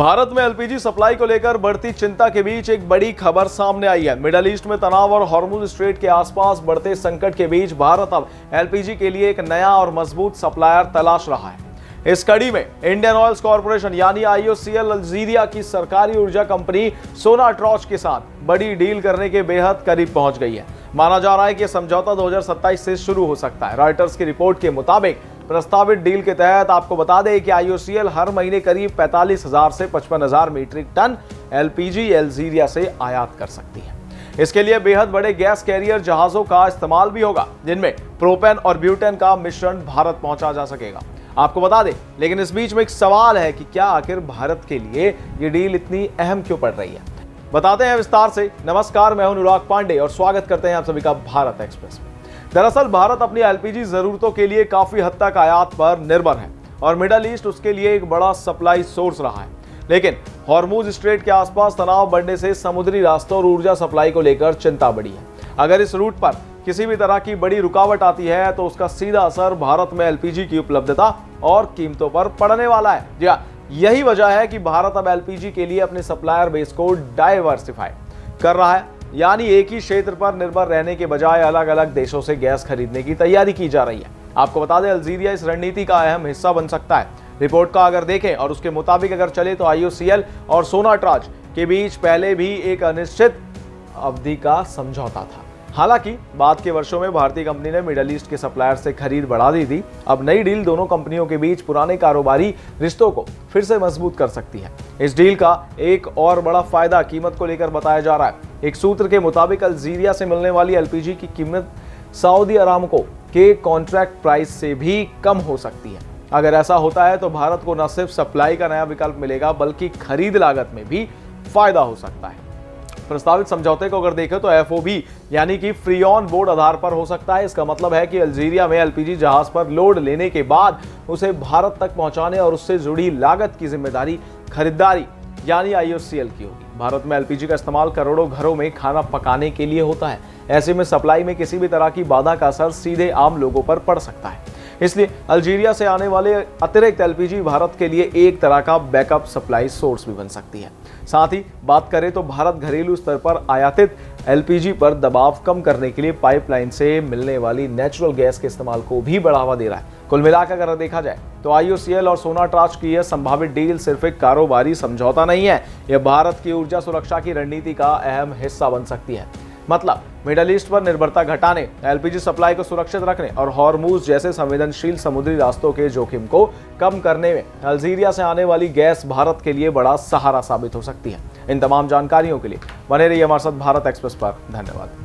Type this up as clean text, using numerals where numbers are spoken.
भारत में LPG supply को लेकर बढ़ती चिंता के बीच एक बड़ी खबर सामने आई है। मिडल ईस्ट में तनाव और हॉर्मुज स्ट्रेट के आसपास बढ़ते संकट के बीच भारत अब एलपीजी के लिए एक नया और मजबूत सप्लायर तलाश रहा है। इस कड़ी में इंडियन ऑयल्स कॉर्पोरेशन यानी आईओसीएल अल्जीरिया की सरकारी ऊर्जा कंपनी सोनाट्रॉच के साथ बड़ी डील करने के बेहद करीब पहुंच गई है। माना जा रहा है कि समझौता 2027 से शुरू हो सकता है। रॉयटर्स की रिपोर्ट के मुताबिक प्रस्तावित डील के तहत आपको बता दें कि आईओसीएल हर महीने करीब 45,000 से 55,000 मीट्रिक टन एलपीजी अल्जीरिया से आयात कर सकती है। इसके लिए बेहद बड़े गैस कैरियर जहाजों का इस्तेमाल भी होगा, जिनमें प्रोपेन और ब्यूटेन का मिश्रण भारत पहुंचा जा सकेगा। आपको बता दें, लेकिन इस बीच में एक सवाल है कि क्या आखिर भारत के लिए ये डील इतनी अहम क्यों पड़ रही है। बताते हैं विस्तार से। नमस्कार, मैं हूं अनुराग पांडे और स्वागत करते हैं आप सभी का भारत एक्सप्रेस में। दरअसल भारत अपनी एलपीजी जरूरतों के लिए काफी हद तक आयात पर निर्भर है और मिडल ईस्ट उसके लिए एक बड़ा सप्लाई सोर्स रहा है। लेकिन हॉर्मुज स्ट्रेट के आसपास तनाव बढ़ने से समुद्री रास्तों और ऊर्जा सप्लाई को लेकर चिंता बढ़ी है। अगर इस रूट पर किसी भी तरह की बड़ी रुकावट आती है तो उसका सीधा असर भारत में एलपीजी की उपलब्धता और कीमतों पर पड़ने वाला है। जी हाँ, यही वजह है कि भारत अब एलपीजी के लिए अपने सप्लायर बेस को डाइवर्सिफाई कर रहा है, यानी एक ही क्षेत्र पर निर्भर रहने के बजाय अलग अलग देशों से गैस खरीदने की तैयारी की जा रही है। आपको बता दें, अल्जीरिया इस रणनीति का अहम हिस्सा बन सकता है। रिपोर्ट का अगर देखें और उसके मुताबिक अगर चले तो आईओसीएल और सोनाट्रॉच के बीच पहले भी एक अनिश्चित अवधि का समझौता था। हालांकि बाद के वर्षों में भारतीय कंपनी ने मिडल ईस्ट के सप्लायर से खरीद बढ़ा दी थी। अब नई डील दोनों कंपनियों के बीच पुराने कारोबारी रिश्तों को फिर से मजबूत कर सकती है। इस डील का एक और बड़ा फायदा कीमत को लेकर बताया जा रहा है। एक सूत्र के मुताबिक अल्जीरिया से मिलने वाली एलपीजी की कीमत सऊदी अरामको के कॉन्ट्रैक्ट प्राइस से भी कम हो सकती है। अगर ऐसा होता है तो भारत को न सिर्फ सप्लाई का नया विकल्प मिलेगा, बल्कि खरीद लागत में भी फायदा हो सकता है। प्रस्तावित समझौते को अगर देखें तो एफओबी यानी कि फ्री ऑन बोर्ड आधार पर हो सकता है। इसका मतलब है कि अल्जीरिया में एलपीजी जहाज पर लोड लेने के बाद उसे भारत तक पहुंचाने और उससे जुड़ी लागत की जिम्मेदारी खरीदारी यानी आईओसीएल की होगी। भारत में एलपीजी का इस्तेमाल करोड़ों घरों में खाना पकाने के लिए होता है। ऐसे में सप्लाई में किसी भी तरह की बाधा का असर सीधे आम लोगों पर पड़ सकता है। इसलिए अल्जीरिया से आने वाले अतिरिक्त एलपीजी भारत के लिए एक तरह का बैकअप सप्लाई सोर्स भी बन सकती है। साथ ही बात करें तो भारत घरेलू स्तर पर आयातित एलपीजी पर दबाव कम करने के लिए पाइपलाइन से मिलने वाली नेचुरल गैस के इस्तेमाल को भी बढ़ावा दे रहा है। कुल मिलाकर अगर देखा जाए तो आईओसीएल और सोनाट्रॉच की यह संभावित डील सिर्फ एक कारोबारी समझौता नहीं है, यह भारत की ऊर्जा सुरक्षा की रणनीति का अहम हिस्सा बन सकती है। मतलब मिडल ईस्ट पर निर्भरता घटाने, एलपीजी सप्लाई को सुरक्षित रखने और हॉर्मुज जैसे संवेदनशील समुद्री रास्तों के जोखिम को कम करने में अल्जीरिया से आने वाली गैस भारत के लिए बड़ा सहारा साबित हो सकती है। इन तमाम जानकारियों के लिए बने रहिए हमारे साथ भारत एक्सप्रेस पर। धन्यवाद।